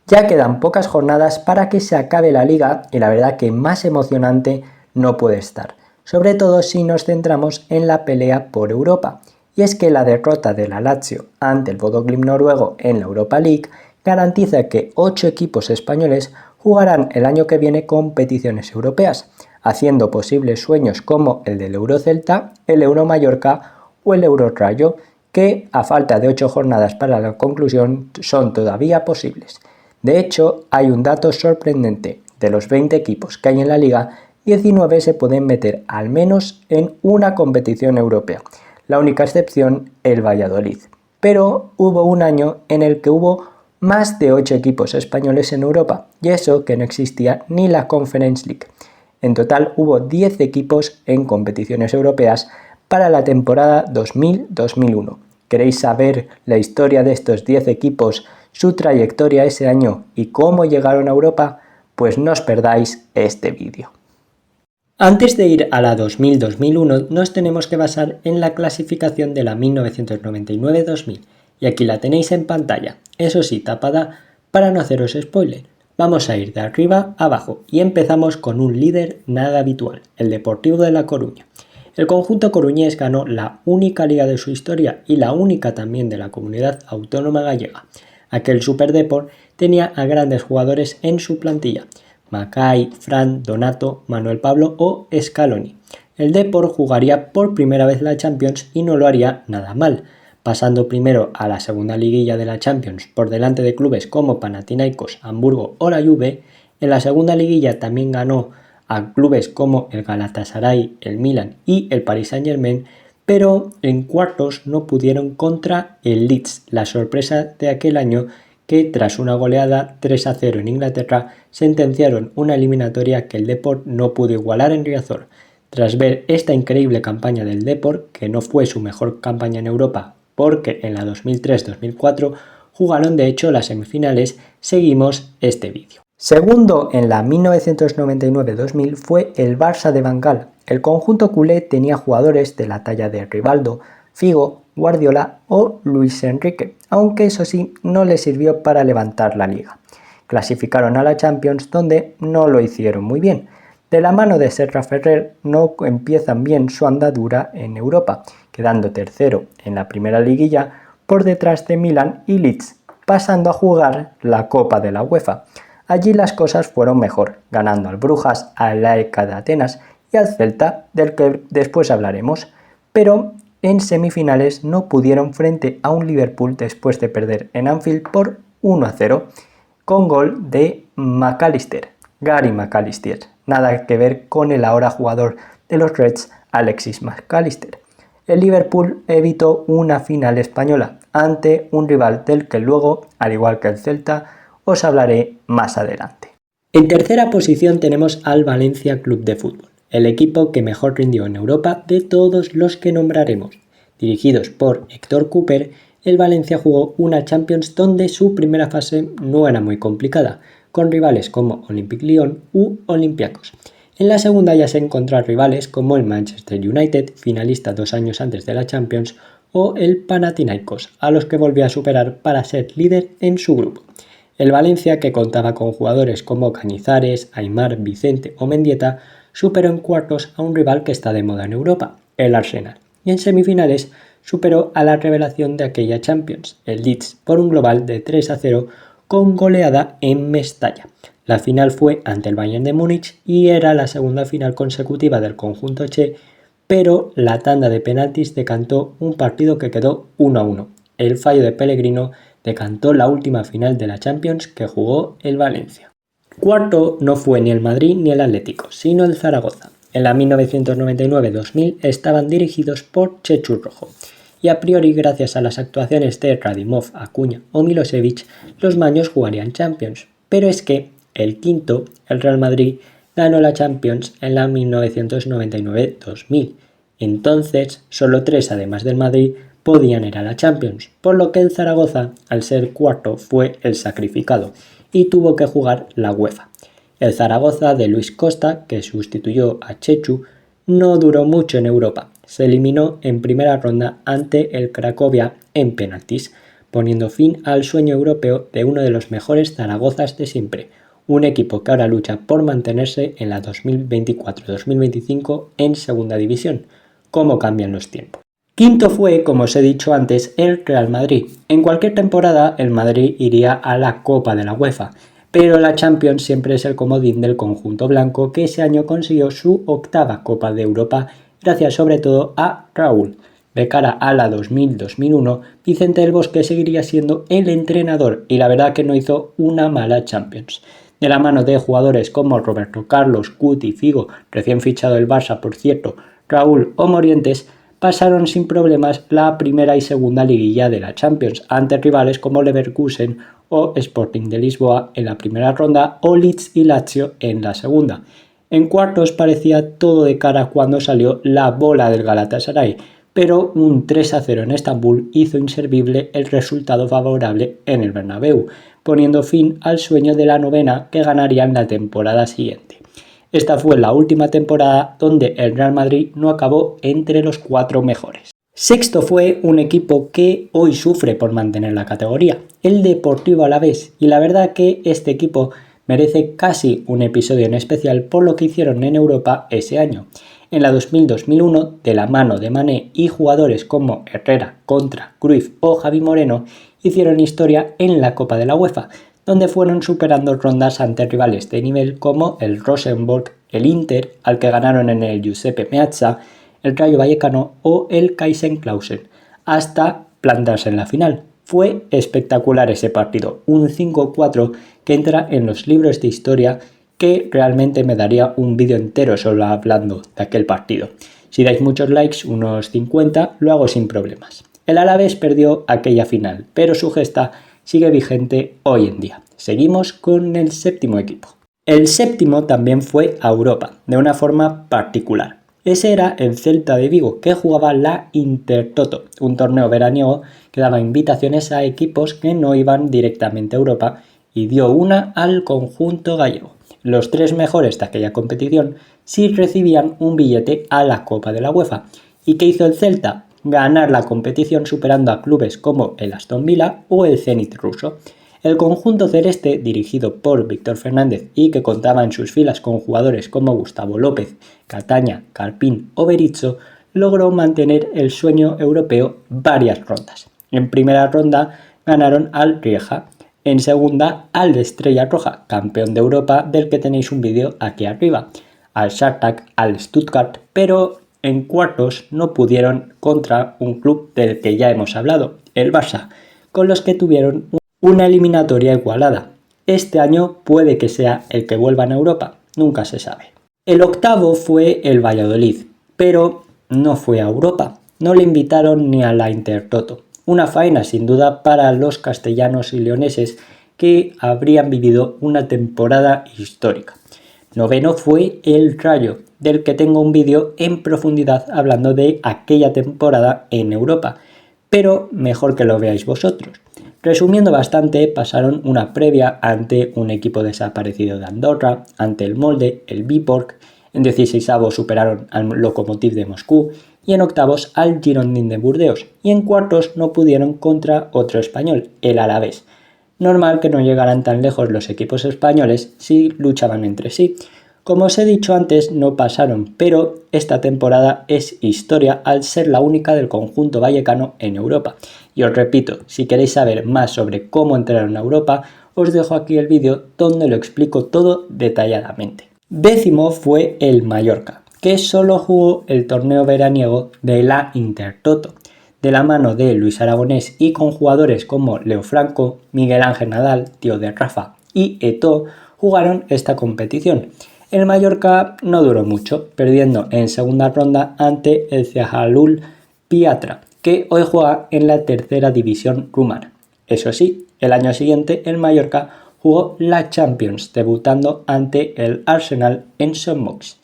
Ya quedan pocas jornadas para que se acabe la liga y la verdad que más emocionante no puede estar, sobre todo si nos centramos en la pelea por Europa. Y es que la derrota de la Lazio ante el Bodø Glimt noruego en la Europa League garantiza que 8 equipos españoles jugarán el año que viene competiciones europeas, haciendo posibles sueños como el del Eurocelta, el Euro Mallorca o el Euro Rayo, que a falta de 8 jornadas para la conclusión son todavía posibles. De hecho, hay un dato sorprendente: de los 20 equipos que hay en la liga, 19 se pueden meter al menos en una competición europea, la única excepción el Valladolid. Pero hubo un año en el que hubo más de 8 equipos españoles en Europa, y eso que no existía ni la Conference League. En total hubo 10 equipos en competiciones europeas para la temporada 2000-2001. ¿Queréis saber la historia de estos 10 equipos, su trayectoria ese año y cómo llegaron a Europa? Pues no os perdáis este vídeo. Antes de ir a la 2000-2001 nos tenemos que basar en la clasificación de la 1999-2000 y aquí la tenéis en pantalla, eso sí tapada para no haceros spoiler. Vamos a ir de arriba a abajo y empezamos con un líder nada habitual, el Deportivo de La Coruña. El conjunto coruñés ganó la única liga de su historia y la única también de la comunidad autónoma gallega. Aquel Superdeport tenía a grandes jugadores en su plantilla: Macay, Fran, Donato, Manuel Pablo o Scaloni. El Depor jugaría por primera vez la Champions y no lo haría nada mal, pasando primero a la segunda liguilla de la Champions por delante de clubes como Panathinaikos, Hamburgo o la Juve. En la segunda liguilla también ganó a clubes como el Galatasaray, el Milan y el Paris Saint-Germain, pero en cuartos no pudieron contra el Leeds, la sorpresa de aquel año, que tras una goleada 3-0 en Inglaterra sentenciaron una eliminatoria que el Depor no pudo igualar en Riazor. Tras ver esta increíble campaña del Depor, que no fue su mejor campaña en Europa porque en la 2003-2004 jugaron de hecho las semifinales, seguimos este vídeo. Segundo en la 1999-2000 fue el Barça de Van Gaal. El conjunto culé tenía jugadores de la talla de Rivaldo, Figo, Guardiola o Luis Enrique, aunque eso sí no les sirvió para levantar la liga. Clasificaron a la Champions, donde no lo hicieron muy bien. De la mano de Serra Ferrer no empiezan bien su andadura en Europa, quedando tercero en la primera liguilla por detrás de Milan y Leeds, pasando a jugar la Copa de la UEFA. Allí las cosas fueron mejor, ganando al Brujas, al AEK de Atenas y al Celta, del que después hablaremos, pero en semifinales no pudieron frente a un Liverpool después de perder en Anfield por 1-0, con gol de McAllister, Gary McAllister, nada que ver con el ahora jugador de los Reds, Alexis McAllister. El Liverpool evitó una final española ante un rival del que luego, al igual que el Celta, os hablaré más adelante. En tercera posición tenemos al Valencia Club de Fútbol, el equipo que mejor rindió en Europa de todos los que nombraremos. Dirigidos por Héctor Cúper, el Valencia jugó una Champions donde su primera fase no era muy complicada, con rivales como Olympique Lyon u Olympiacos. En la segunda ya se encontraron rivales como el Manchester United, finalista 2 años antes de la Champions, o el Panathinaikos, a los que volvió a superar para ser líder en su grupo. El Valencia, que contaba con jugadores como Cañizares, Aimar, Vicente o Mendieta, superó en cuartos a un rival que está de moda en Europa, el Arsenal, y en semifinales superó a la revelación de aquella Champions, el Leeds, por un global de 3-0 con goleada en Mestalla. La final fue ante el Bayern de Múnich y era la segunda final consecutiva del conjunto che, pero la tanda de penaltis decantó un partido que quedó 1-1. El fallo de Pellegrino decantó la última final de la Champions que jugó el Valencia. Cuarto no fue ni el Madrid ni el Atlético, sino el Zaragoza. En la 1999-2000 estaban dirigidos por Chechu Rojo, y a priori gracias a las actuaciones de Radimov, Acuña o Milosevic, los maños jugarían Champions. Pero es que el quinto, el Real Madrid, ganó la Champions en la 1999-2000. Entonces, solo 3, además del Madrid, podían ir a la Champions, por lo que el Zaragoza, al ser cuarto, fue el sacrificado y tuvo que jugar la UEFA. El Zaragoza de Luis Costa, que sustituyó a Chechu, no duró mucho en Europa. Se eliminó en primera ronda ante el Cracovia en penaltis, poniendo fin al sueño europeo de uno de los mejores Zaragozas de siempre, un equipo que ahora lucha por mantenerse en la 2024-2025 en segunda división. ¿Cómo cambian los tiempos? Quinto fue, como os he dicho antes, el Real Madrid. En cualquier temporada el Madrid iría a la Copa de la UEFA, pero la Champions siempre es el comodín del conjunto blanco, que ese año consiguió su octava Copa de Europa gracias sobre todo a Raúl. De cara a la 2000-2001, Vicente del Bosque seguiría siendo el entrenador y la verdad que no hizo una mala Champions. De la mano de jugadores como Roberto Carlos, Guti, Figo, recién fichado el Barça por cierto, Raúl o Morientes, pasaron sin problemas la primera y segunda liguilla de la Champions ante rivales como Leverkusen o Sporting de Lisboa en la primera ronda o Leeds y Lazio en la segunda. En cuartos parecía todo de cara cuando salió la bola del Galatasaray, pero un 3-0 en Estambul hizo inservible el resultado favorable en el Bernabéu, poniendo fin al sueño de la novena que ganarían la temporada siguiente. Esta fue la última temporada donde el Real Madrid no acabó entre los 4 mejores. Sexto fue un equipo que hoy sufre por mantener la categoría, el Deportivo Alavés, y la verdad que este equipo merece casi un episodio en especial por lo que hicieron en Europa ese año. En la 2000-2001, de la mano de Mané y jugadores como Herrera, Contra, Cruyff o Javi Moreno, hicieron historia en la Copa de la UEFA, donde fueron superando rondas ante rivales de nivel como el Rosenborg, el Inter, al que ganaron en el Giuseppe Meazza, el Rayo Vallecano o el Kaiserslautern, hasta plantarse en la final. Fue espectacular ese partido, un 5-4 que entra en los libros de historia, que realmente me daría un vídeo entero solo hablando de aquel partido. Si dais muchos likes, unos 50, lo hago sin problemas. El Alavés perdió aquella final, pero su gesta sigue vigente hoy en día. Seguimos con el séptimo equipo. El séptimo también fue a Europa, de una forma particular. Ese era el Celta de Vigo, que jugaba la Intertoto, un torneo veraniego que daba invitaciones a equipos que no iban directamente a Europa y dio una al conjunto gallego. Los 3 mejores de aquella competición sí recibían un billete a la Copa de la UEFA. ¿Y qué hizo el Celta? Ganar la competición superando a clubes como el Aston Villa o el Zenit ruso. El conjunto celeste, dirigido por Víctor Fernández y que contaba en sus filas con jugadores como Gustavo López, Cataña, Carpín o Berizzo, logró mantener el sueño europeo varias rondas. En primera ronda ganaron al Rieja, en segunda al Estrella Roja, campeón de Europa del que tenéis un vídeo aquí arriba, al Shakhtar, al Stuttgart, pero en cuartos no pudieron contra un club del que ya hemos hablado, el Barça, con los que tuvieron una eliminatoria igualada. Este año puede que sea el que vuelvan a Europa, nunca se sabe. El octavo fue el Valladolid, pero no fue a Europa, no le invitaron ni a la Intertoto. Una faena sin duda para los castellanos y leoneses que habrían vivido una temporada histórica. Noveno fue el Rayo, del que tengo un vídeo en profundidad hablando de aquella temporada en Europa, pero mejor que lo veáis vosotros. Resumiendo bastante, pasaron una previa ante un equipo desaparecido de Andorra, ante el Molde, el Viborg, en 16avos superaron al Lokomotiv de Moscú y en octavos al Girondin de Burdeos, y en cuartos no pudieron contra otro español, el Alavés. Normal que no llegaran tan lejos los equipos españoles si luchaban entre sí. Como os he dicho antes, no pasaron, pero esta temporada es historia al ser la única del conjunto vallecano en Europa. Y os repito, si queréis saber más sobre cómo entraron a Europa, os dejo aquí el vídeo donde lo explico todo detalladamente. Décimo fue el Mallorca, que solo jugó el torneo veraniego de la Intertoto, de la mano de Luis Aragonés y con jugadores como Leo Franco, Miguel Ángel Nadal, tío de Rafa y Eto'o, jugaron esta competición. El Mallorca no duró mucho, perdiendo en segunda ronda ante el Ceahlul Piatra, que hoy juega en la tercera división rumana. Eso sí, el año siguiente el Mallorca jugó la Champions, debutando ante el Arsenal en St. Mox.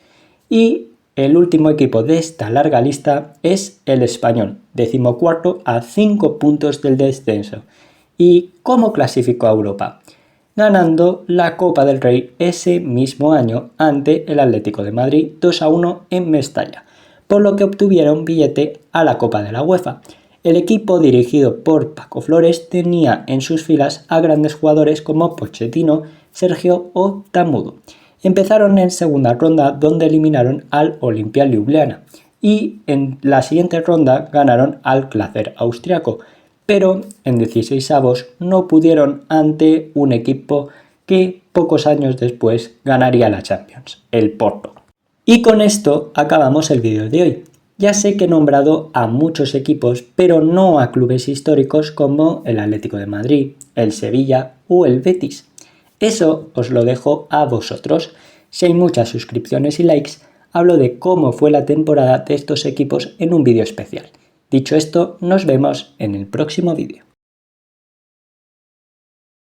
Y el último equipo de esta larga lista es el Español, 14º a 5 puntos del descenso. ¿Y cómo clasificó a Europa? Ganando la Copa del Rey ese mismo año ante el Atlético de Madrid 2-1 en Mestalla, por lo que obtuvieron billete a la Copa de la UEFA. El equipo dirigido por Paco Flores tenía en sus filas a grandes jugadores como Pochettino, Sergio o Tamudo. Empezaron en segunda ronda donde eliminaron al Olimpia Ljubljana y en la siguiente ronda ganaron al Glazer austriaco, pero en 16avos no pudieron ante un equipo que pocos años después ganaría la Champions, el Porto. Y con esto acabamos el vídeo de hoy. Ya sé que he nombrado a muchos equipos, pero no a clubes históricos como el Atlético de Madrid, el Sevilla o el Betis. Eso os lo dejo a vosotros. Si hay muchas suscripciones y likes, hablo de cómo fue la temporada de estos equipos en un vídeo especial. Dicho esto, nos vemos en el próximo vídeo.